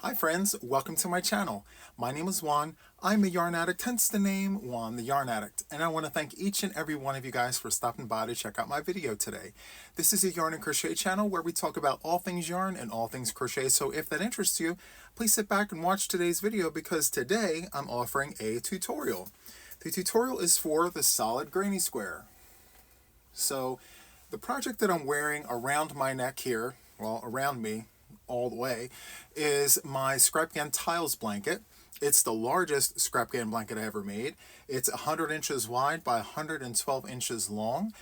Hi friends, welcome to my channel. My name is Juan. I'm a yarn addict, hence the name Juan the Yarn Addict. And I want to thank each and every one of you guys for stopping by to check out my video today. This is a yarn and crochet channel where we talk about all things yarn and all things crochet. So if that interests you, please sit back and watch today's video because today I'm offering a tutorial. The tutorial is for the solid granny square. So the project that I'm wearing around my neck here, well, around me, all the way, is my scrapgan tiles blanket. It's the largest scrapgan blanket I ever made. It's 100 inches wide by 112 inches long.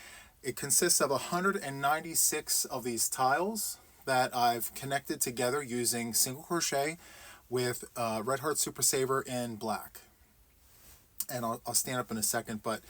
It consists of 196 of these tiles that I've connected together using single crochet with Red Heart Super Saver in black. And I'll stand up in a second, but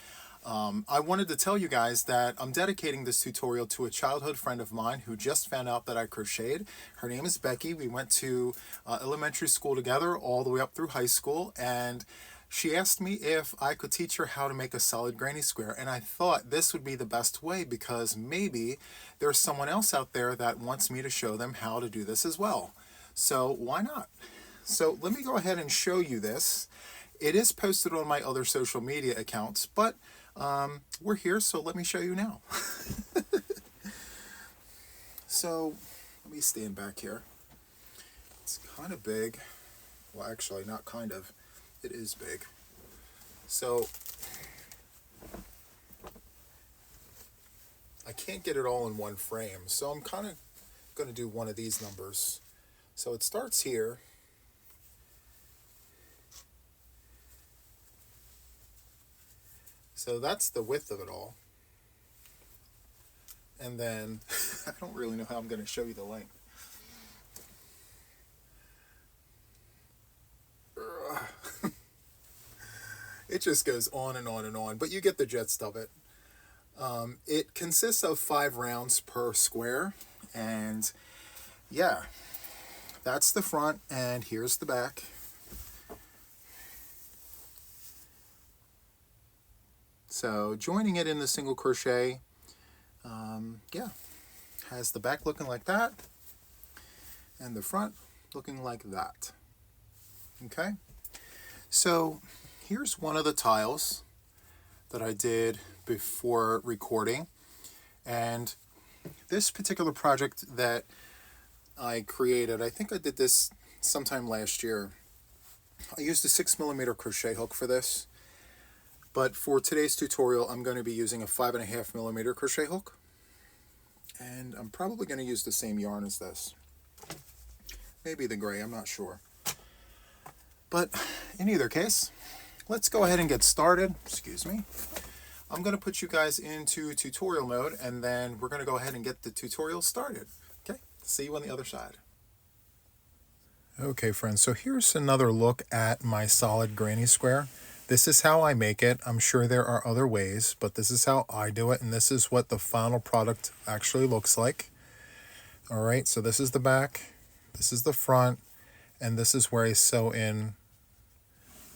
I wanted to tell you guys that I'm dedicating this tutorial to a childhood friend of mine who just found out that I crocheted. Her name is Becky. We went to elementary school together all the way up through high school, and she asked me if I could teach her how to make a solid granny square, and I thought this would be the best way because maybe there's someone else out there that wants me to show them how to do this as well. So why not? So let me go ahead and show you this. It is posted on my other social media accounts, but we're here, so let me show you now. So let me stand back here. It's kind of big. Well, actually, not kind of. It is big. So I can't get it all in one frame, so I'm kind of going to do one of these numbers. So it starts here. So that's the width of it all. And then, I don't really know how I'm going to show you the length. It just goes on and on and on, but you get the gist of it. It consists of 5 rounds per square, and yeah, that's the front, and here's the back. So joining it in the single crochet, yeah, has the back looking like that and the front looking like that. Okay, so here's one of the tiles that I did before recording, and this particular project that I created, I think I did this sometime last year. I used a 6mm crochet hook for this. But for today's tutorial, I'm going to be using a 5.5mm crochet hook. And I'm probably going to use the same yarn as this. Maybe the gray, I'm not sure. But in either case, let's go ahead and get started. Excuse me. I'm going to put you guys into tutorial mode, and then we're going to go ahead and get the tutorial started. Okay, see you on the other side. Okay, friends, so here's another look at my solid granny square. This is how I make it. I'm sure there are other ways, but this is how I do it, and this is what the final product actually looks like. All right, so this is the back, this is the front, and this is where I sew in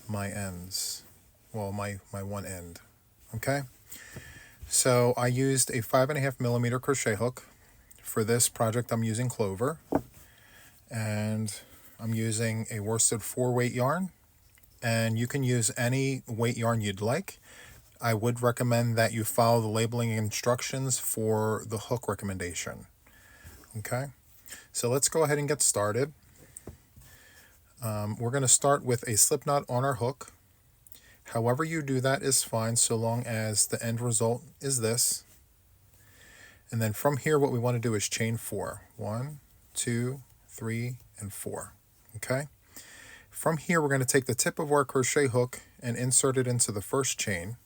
my ends. Well, my one end. Okay, so I used a 5.5mm crochet hook. For this project, I'm using Clover, and I'm using a worsted 4-weight yarn. And you can use any weight yarn you'd like. I would recommend that you follow the labeling instructions for the hook recommendation. Okay, so let's go ahead and get started. We're going to start with a slip knot on our hook. However you do that is fine, so long as the end result is this. And then from here, what we want to do is chain 4. 1, 2, 3, and 4. Okay. From here, we're going to take the tip of our crochet hook and insert it into the first chain,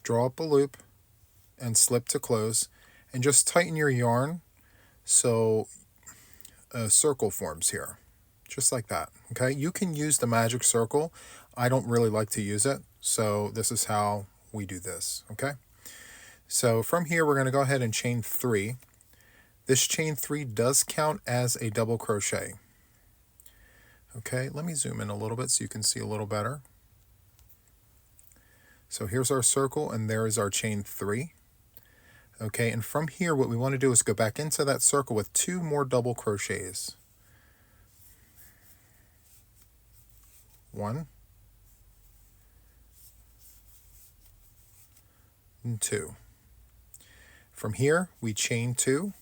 draw up a loop, and slip to close, and just tighten your yarn so a circle forms here, just like that. Okay, you can use the magic circle. I don't really like to use it, so this is how we do this. Okay, so from here, we're going to go ahead and chain 3. This chain 3 does count as a double crochet. Okay, let me zoom in a little bit so you can see a little better. So here's our circle, and there is our chain 3. Okay, and from here, what we want to do is go back into that circle with 2 more double crochets. 1 and 2. From here we chain 2,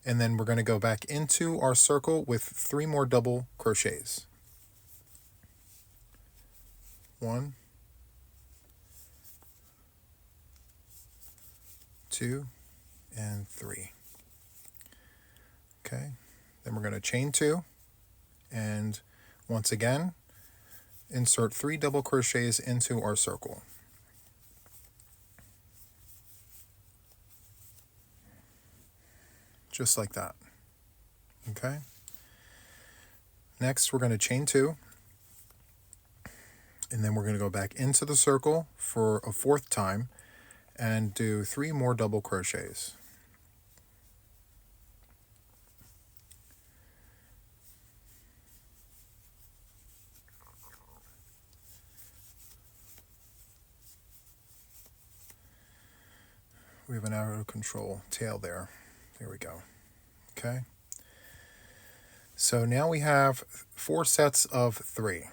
and then we're going to go back into our circle with 3 more double crochets. 1, 2, and 3. Okay, then we're going to chain 2, and once again insert 3 double crochets into our circle. Just like that. Okay, next we're going to chain 2, and then we're going to go back into the circle for a 4th time and do 3 more double crochets. We have an out of control tail there. There we go. Okay. So now we have 4 sets of 3,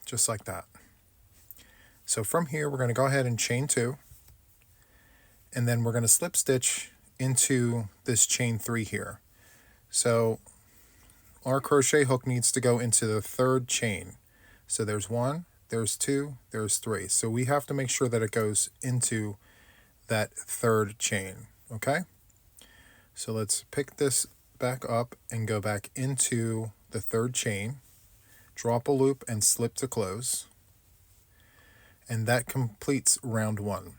just like that. So from here, we're going to go ahead and chain 2, and then we're going to slip stitch into this chain 3 here. So our crochet hook needs to go into the 3rd chain. So there's 1, there's 2, there's 3. So we have to make sure that it goes into that 3rd chain. Okay. So let's pick this back up and go back into the 3rd chain, drop a loop and slip to close, and that completes round 1.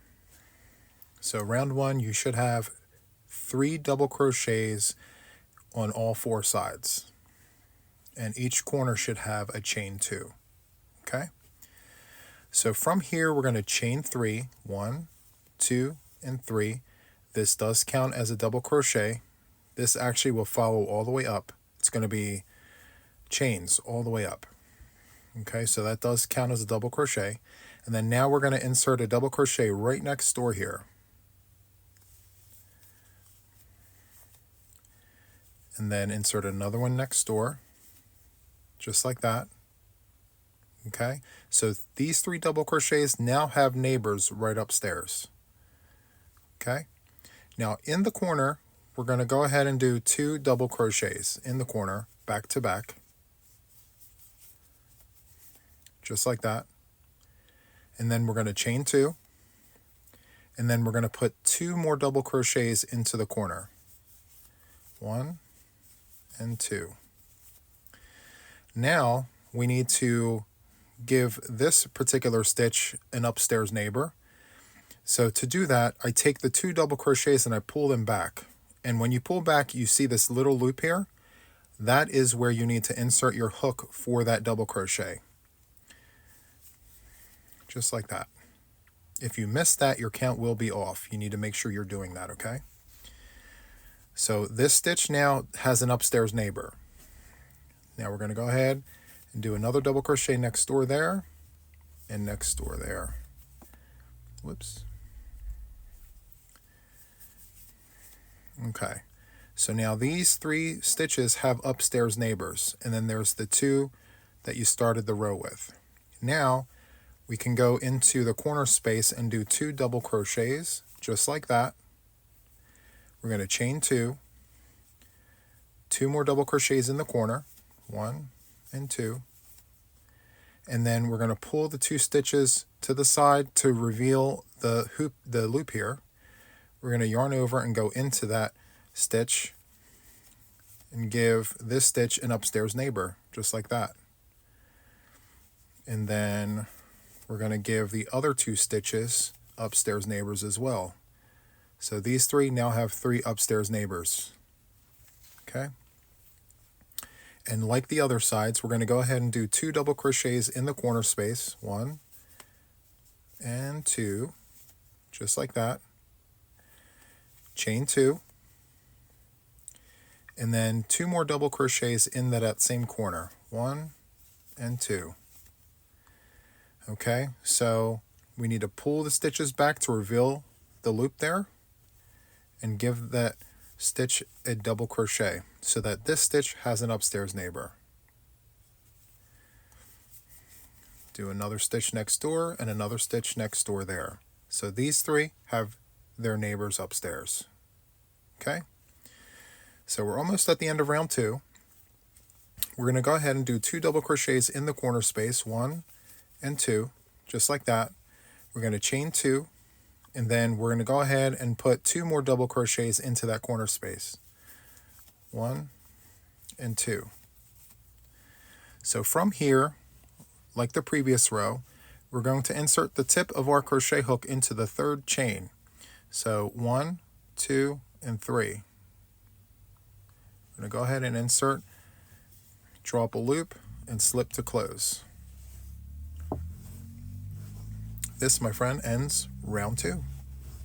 So round 1, you should have 3 double crochets on all 4 sides, and each corner should have a chain 2. Okay, so from here we're going to chain 3, 1, 2, and 3. This does count as a double crochet. This actually will follow all the way up. It's going to be chains all the way up. Okay, so that does count as a double crochet. And then now we're going to insert a double crochet right next door here. And then insert another one next door, just like that. Okay, so these 3 double crochets now have neighbors right upstairs. Okay, now in the corner, we're going to go ahead and do 2 double crochets in the corner, back to back, just like that. And then we're going to chain 2, and then we're going to put 2 more double crochets into the corner. 1 and 2. Now we need to give this particular stitch an upstairs neighbor. So to do that, I take the 2 double crochets and I pull them back. And when you pull back, you see this little loop here. That is where you need to insert your hook for that double crochet. Just like that. If you miss that, your count will be off. You need to make sure you're doing that, okay? So this stitch now has an upstairs neighbor. Now we're going to go ahead and do another double crochet next door there and next door there. Whoops. Okay, so now these 3 stitches have upstairs neighbors, and then there's the 2 that you started the row with. Now we can go into the corner space and do 2 double crochets, just like that. We're going to chain 2, 2 more double crochets in the corner, 1 and 2, and then we're going to pull the 2 stitches to the side to reveal the loop here. We're going to yarn over and go into that stitch and give this stitch an upstairs neighbor, just like that. And then we're going to give the other 2 stitches upstairs neighbors as well. So these 3 now have 3 upstairs neighbors. Okay. And like the other sides, we're going to go ahead and do 2 double crochets in the corner space, 1 and 2, just like that. Chain 2, and then 2 more double crochets in that same corner, 1 and 2. Okay, so we need to pull the stitches back to reveal the loop there and give that stitch a double crochet so that this stitch has an upstairs neighbor. do another stitch next door and another stitch next door there. So these three have their neighbors upstairs. Okay, so we're almost at the end of round 2. We're going to go ahead and do 2 double crochets in the corner space, 1 and 2, just like that. We're going to chain 2, and then we're going to go ahead and put 2 more double crochets into that corner space, 1 and 2. So from here, like the previous row, we're going to insert the tip of our crochet hook into the 3rd chain. So 1, 2, and 3. We're going to go ahead and insert, draw up a loop, and slip to close. This, my friend, ends round 2,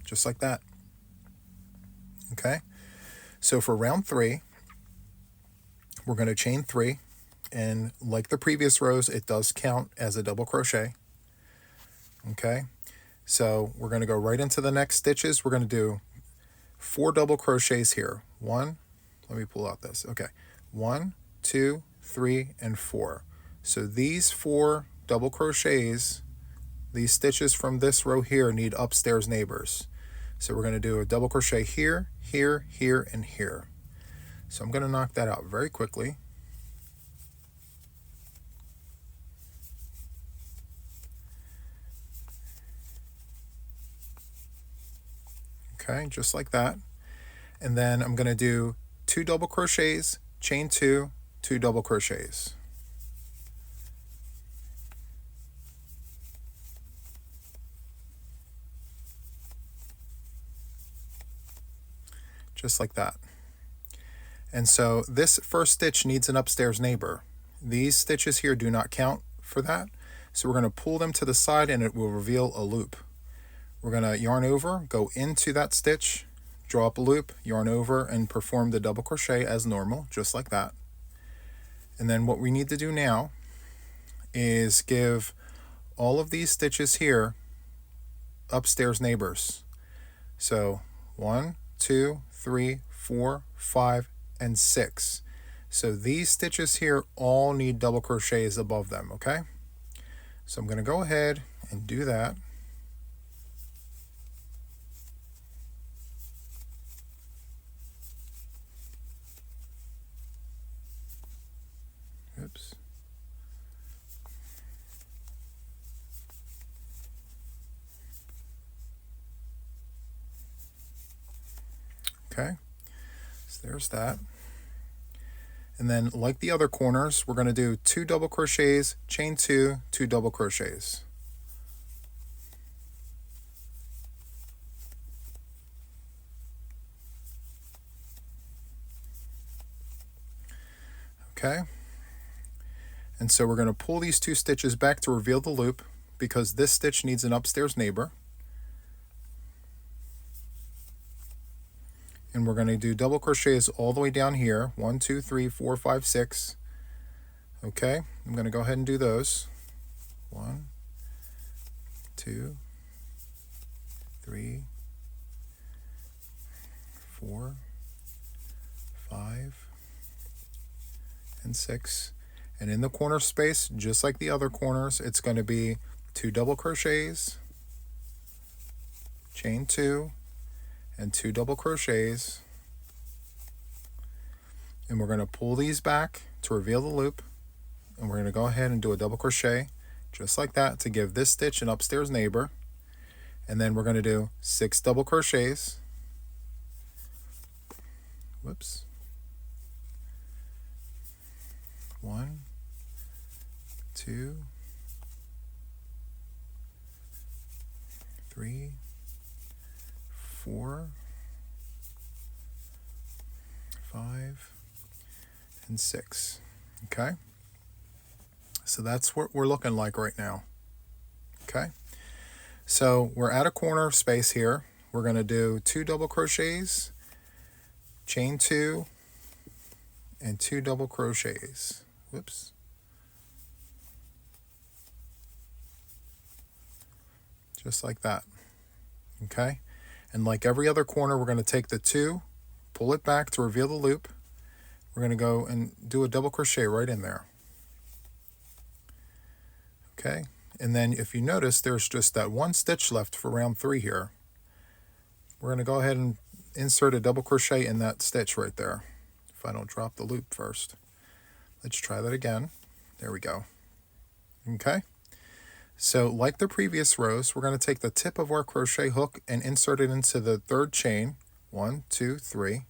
just like that. Okay, so for round 3, we're going to chain 3, and like the previous rows, it does count as a double crochet. Okay, so we're going to go right into the next stitches. We're going to do 4 double crochets here. 1, let me pull out this. Okay, 1, 2, 3, and 4. So these 4 double crochets, these stitches from this row here, need upstairs neighbors. So we're going to do a double crochet here, here, here, and here. So I'm going to knock that out very quickly. Okay, just like that. And then I'm going to do 2 double crochets, chain 2, 2 double crochets. Just like that. And so this first stitch needs an upstairs neighbor. These stitches here do not count for that. So we're going to pull them to the side and it will reveal a loop. We're going to yarn over, go into that stitch, draw up a loop, yarn over, and perform the double crochet as normal, just like that. And then what we need to do now is give all of these stitches here upstairs neighbors. So 1, 2, 3, 4, 5, and 6. So these stitches here all need double crochets above them, okay? So I'm going to go ahead and do that. Oops. Okay, so there's that. And then like the other corners, we're going to do 2 double crochets, chain 2, 2 double crochets. Okay, and so we're going to pull these 2 stitches back to reveal the loop because this stitch needs an upstairs neighbor. And we're going to do double crochets all the way down here, 1, 2, 3, 4, 5, 6. Okay, I'm going to go ahead and do those. 1, 2, 3, 4, 5, and 6. And in the corner space, just like the other corners, it's going to be 2 double crochets, chain 2, and 2 double crochets. And we're going to pull these back to reveal the loop. And we're going to go ahead and do a double crochet just like that to give this stitch an upstairs neighbor. And then we're going to do 6 double crochets. Whoops. 1, 2, 3, 4, 5, and 6. Okay, so that's what we're looking like right now. Okay, so we're at a corner space here. We're going to do 2 double crochets, chain 2, and 2 double crochets. Whoops. Just like that. Okay, and like every other corner, we're going to take the 2, pull it back to reveal the loop. We're going to go and do a double crochet right in there. Okay, And then if you notice, there's just that one stitch left for round 3 here. We're going to go ahead and insert a double crochet in that stitch right there. If I don't drop the loop first. Let's try that again. There we go. Okay. So like the previous rows, we're going to take the tip of our crochet hook and insert it into the 3rd chain. 1, 2, 3.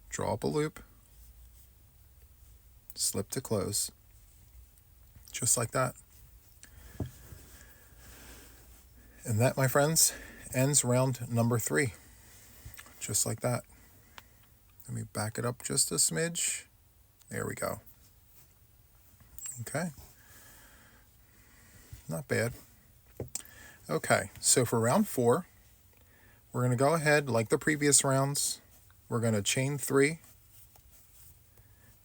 Draw up a loop. Slip to close. Just like that. And that, my friends, ends round number 3. Just like that. Let me back it up just a smidge. There we go. Okay. Not bad. Okay, so for round 4, we're going to go ahead, like the previous rounds, we're going to chain 3,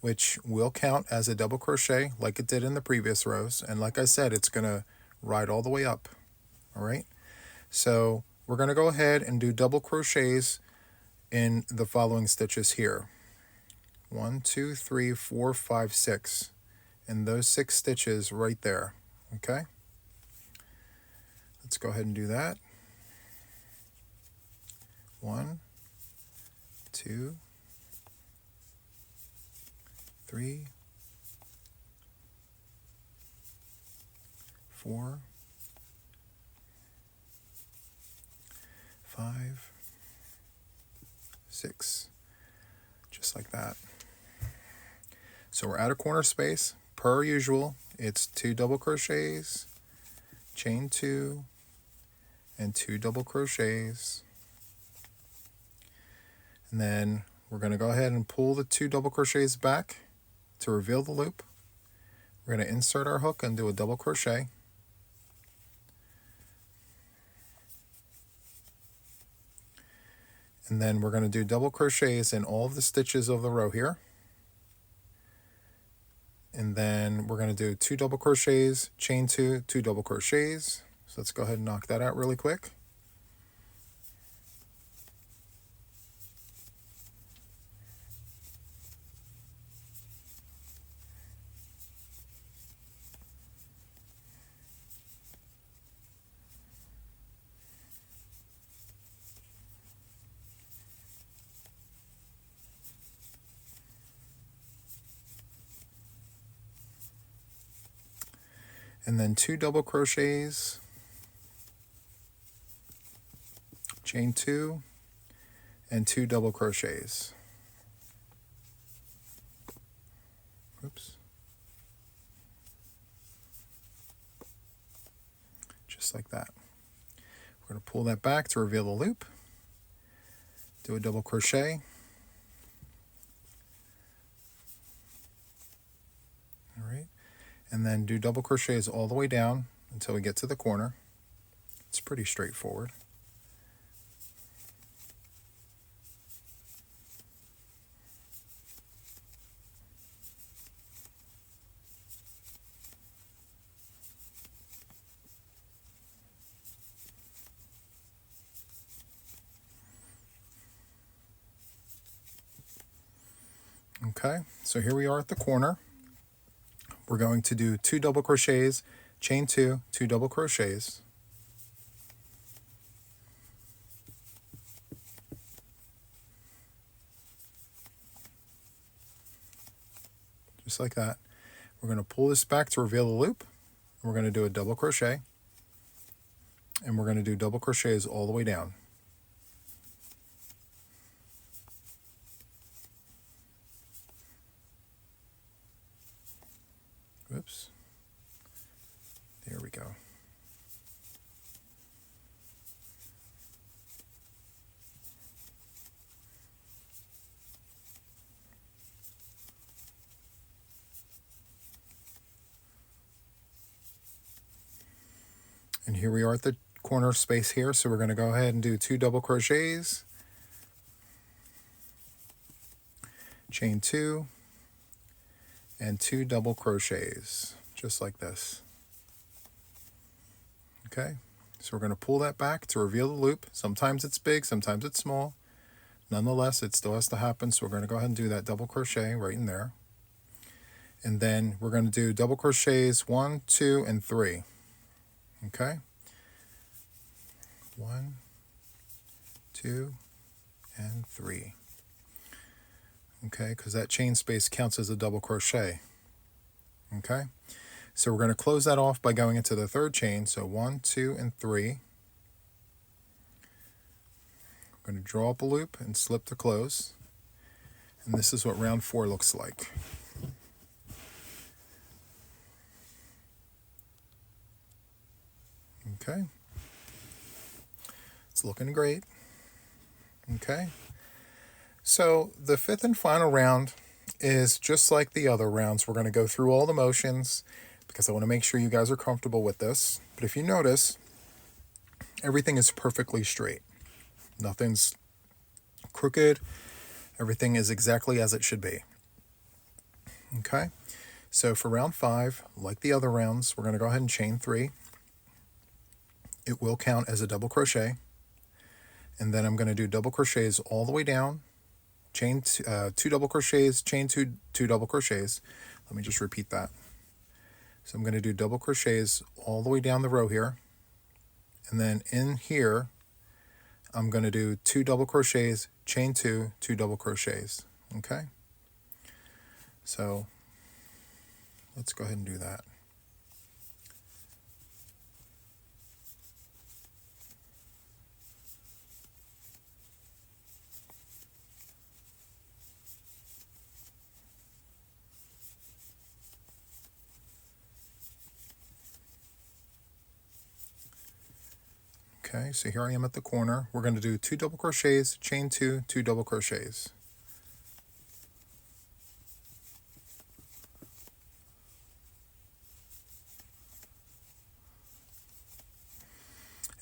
which will count as a double crochet like it did in the previous rows. And like I said, it's going to ride all the way up. All right. So we're going to go ahead and do double crochets in the following stitches here. 1, 2, 3, 4, 5, 6. And those 6 stitches right there. Okay. Let's go ahead and do that. 1, 2, 3, 4, 5, 6, just like that. So we're out of corner space. Per usual, it's 2 double crochets, chain 2, and 2 double crochets. And then we're going to go ahead and pull the 2 double crochets back to reveal the loop. We're going to insert our hook and do a double crochet. And then we're going to do double crochets in all of the stitches of the row here. And then we're going to do 2 double crochets, chain 2, 2 double crochets. So let's go ahead and knock that out really quick. And then 2 double crochets, chain 2, and 2 double crochets. Oops. Just like that. We're going to pull that back to reveal the loop. Do a double crochet. All right. And then do double crochets all the way down until we get to the corner. It's pretty straightforward. Okay, so here we are at the corner. We're going to do 2 double crochets, chain 2, 2 double crochets. Just like that. We're going to pull this back to reveal the loop. We're going to do a double crochet. And we're going to do double crochets all the way down. Oops. There we go. And here we are at the corner space here, so we're going to go ahead and do 2 double crochets, chain 2, and 2 double crochets, just like this. Okay, so we're going to pull that back to reveal the loop. Sometimes it's big, sometimes it's small. Nonetheless, it still has to happen, so we're going to go ahead and do that double crochet right in there. And then we're going to do double crochets 1, 2, and 3. Okay, 1, 2, and 3. Okay, because that chain space counts as a double crochet. Okay, so we're going to close that off by going into the third chain. So 1, 2, and 3. We're going to draw up a loop and slip to close. And this is what round 4 looks like. Okay, it's looking great. Okay, so the fifth and final round is just like the other rounds. We're going to go through all the motions because I want to make sure you guys are comfortable with this. But if you notice, everything is perfectly straight. Nothing's crooked. Everything is exactly as it should be. Okay, so for round 5, like the other rounds, we're going to go ahead and chain 3. It will count as a double crochet. And then I'm going to do double crochets all the way down, chain 2 double crochets, chain 2 double crochets. Let me just repeat that. So I'm going to do double crochets all the way down the row here. And then in here, I'm going to do 2 double crochets, chain 2 double crochets. Okay? So let's go ahead and do that. Okay, so here I am at the corner. We're going to do 2 double crochets, chain 2 double crochets.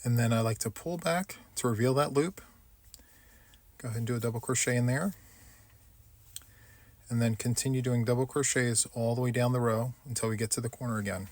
And then I like to pull back to reveal that loop. Go ahead and do a double crochet in there. And then continue doing double crochets all the way down the row until we get to the corner again.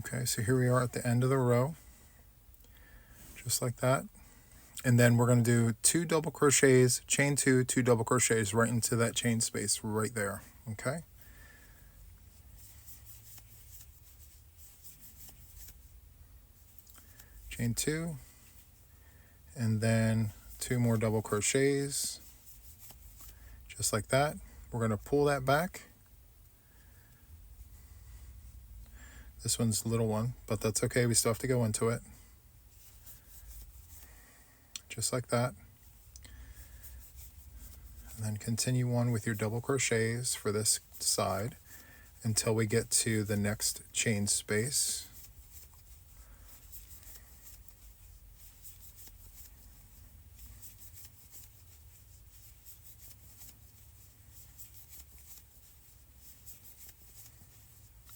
Okay, so here we are at the end of the row, just like that. And then we're going to do 2 double crochets, chain 2 double crochets right into that chain space right there. Okay. Chain 2, and then 2 more double crochets, just like that. We're going to pull that back. This one's a little one, but that's okay. We still have to go into it. Just like that. And then continue on with your double crochets for this side until we get to the next chain space.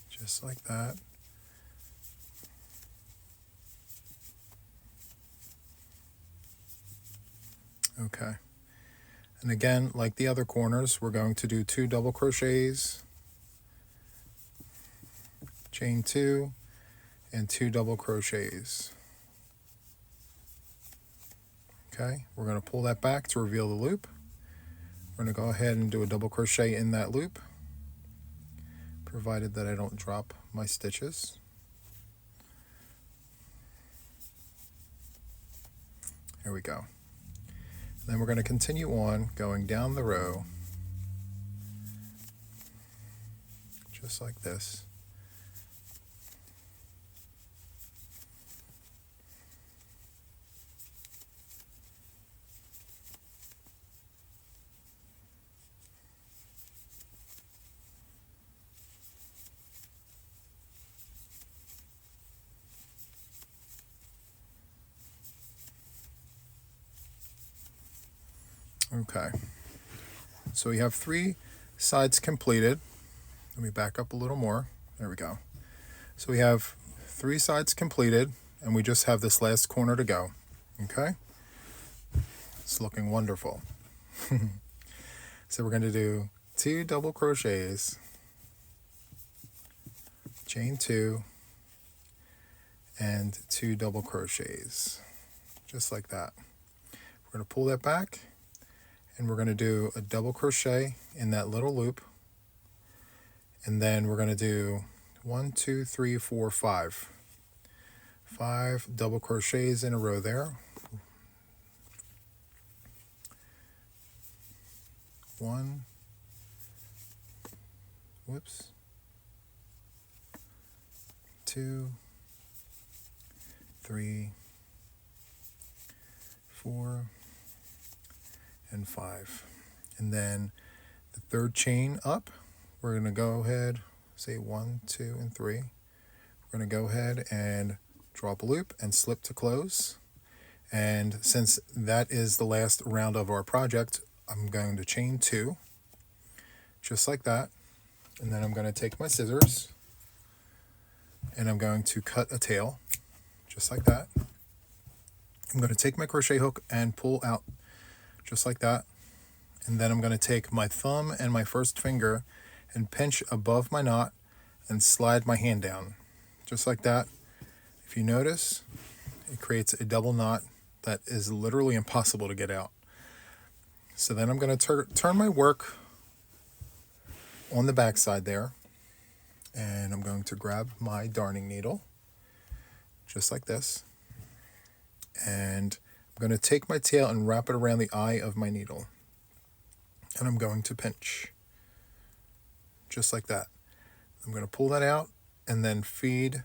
Just like that. Okay. And again, like the other corners, we're going to do 2 double crochets, chain 2, and 2 double crochets. Okay, we're going to pull that back to reveal the loop. We're going to go ahead and do a double crochet in that loop, provided that I don't drop my stitches. There we go. Then we're going to continue on going down the row, just like this. Okay, so we have 3 sides completed. Let me back up a little more. There we go. So we have 3 sides completed, and we just have this last corner to go. Okay, it's looking wonderful. So we're going to do 2 double crochets, chain 2, and 2 double crochets, just like that. We're going to pull that back, and we're going to do a double crochet in that little loop, and then we're going to do 1, 2, 3, 4, 5 double crochets in a row there. 1, whoops, 2, 3, 4, and 5. And then the third chain up, we're going to go ahead, say 1, 2, and 3. We're going to go ahead and drop a loop and slip to close. And since that is the last round of our project, I'm going to chain 2, just like that. And then I'm going to take my scissors and I'm going to cut a tail, just like that. I'm going to take my crochet hook and pull out, just like that. And then I'm going to take my thumb and my first finger and pinch above my knot and slide my hand down, just like that. If you notice, it creates a double knot that is literally impossible to get out. So then I'm going to turn my work on the back side there, and I'm going to grab my darning needle, just like this, and I'm going to take my tail and wrap it around the eye of my needle, and I'm going to pinch, just like that. I'm going to pull that out and then feed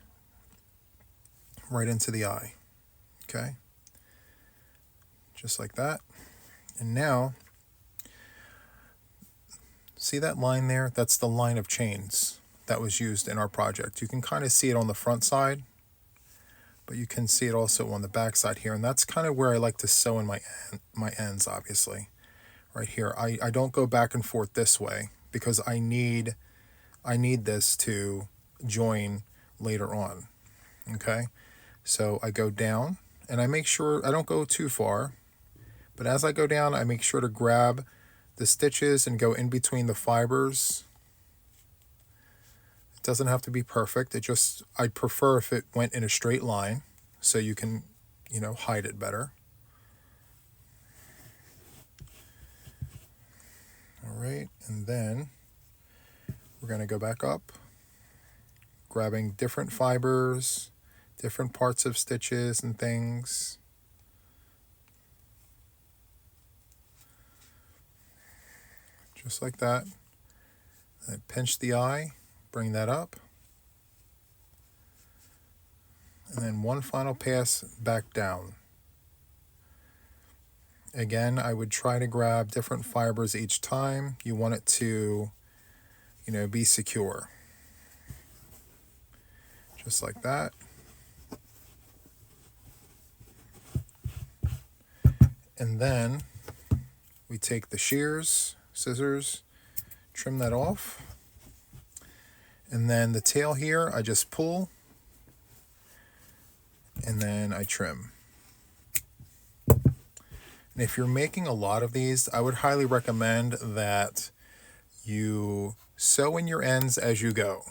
right into the eye, okay, just like that. And now, see that line there? That's the line of chains that was used in our project. You can kind of see it on the front side, but you can see it also on the back side here. And that's kind of where I like to sew in my ends, obviously. Right here. I don't go back and forth this way because I need this to join later on. Okay? So I go down and I make sure I don't go too far, but as I go down, I make sure to grab the stitches and go in between the fibers. It doesn't have to be perfect. I'd prefer if it went in a straight line so you can, hide it better. All right, and then we're going to go back up, grabbing different fibers, different parts of stitches and things. Just like that. And pinch the eye, bring that up. And then one final pass back down. Again, I would try to grab different fibers each time. You want it to, be secure. Just like that. And then we take the scissors, trim that off. And then the tail here, I just pull, and then I trim. And if you're making a lot of these, I would highly recommend that you sew in your ends as you go.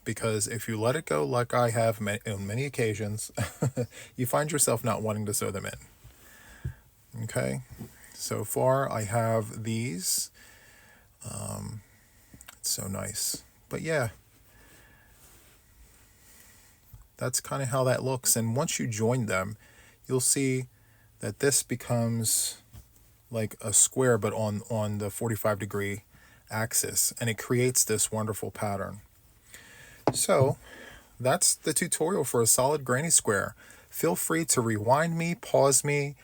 Because if you let it go like I have on many occasions, you find yourself not wanting to sew them in. Okay, so far I have these. It's so nice. But yeah, that's kind of how that looks. And once you join them, you'll see that this becomes like a square, but on the 45-degree axis, and it creates this wonderful pattern. So that's the tutorial for a solid granny square. Feel free to rewind me, pause me,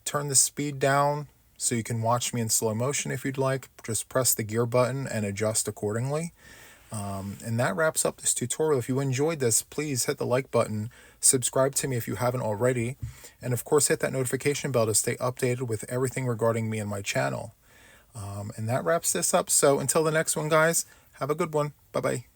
turn the speed down so you can watch me in slow motion if you'd like. Just press the gear button and adjust accordingly. And that wraps up this tutorial. If you enjoyed this, please hit the like button, subscribe to me if you haven't already, and of course hit that notification bell to stay updated with everything regarding me and my channel. And that wraps this up. So until the next one, guys, have a good one. Bye-bye.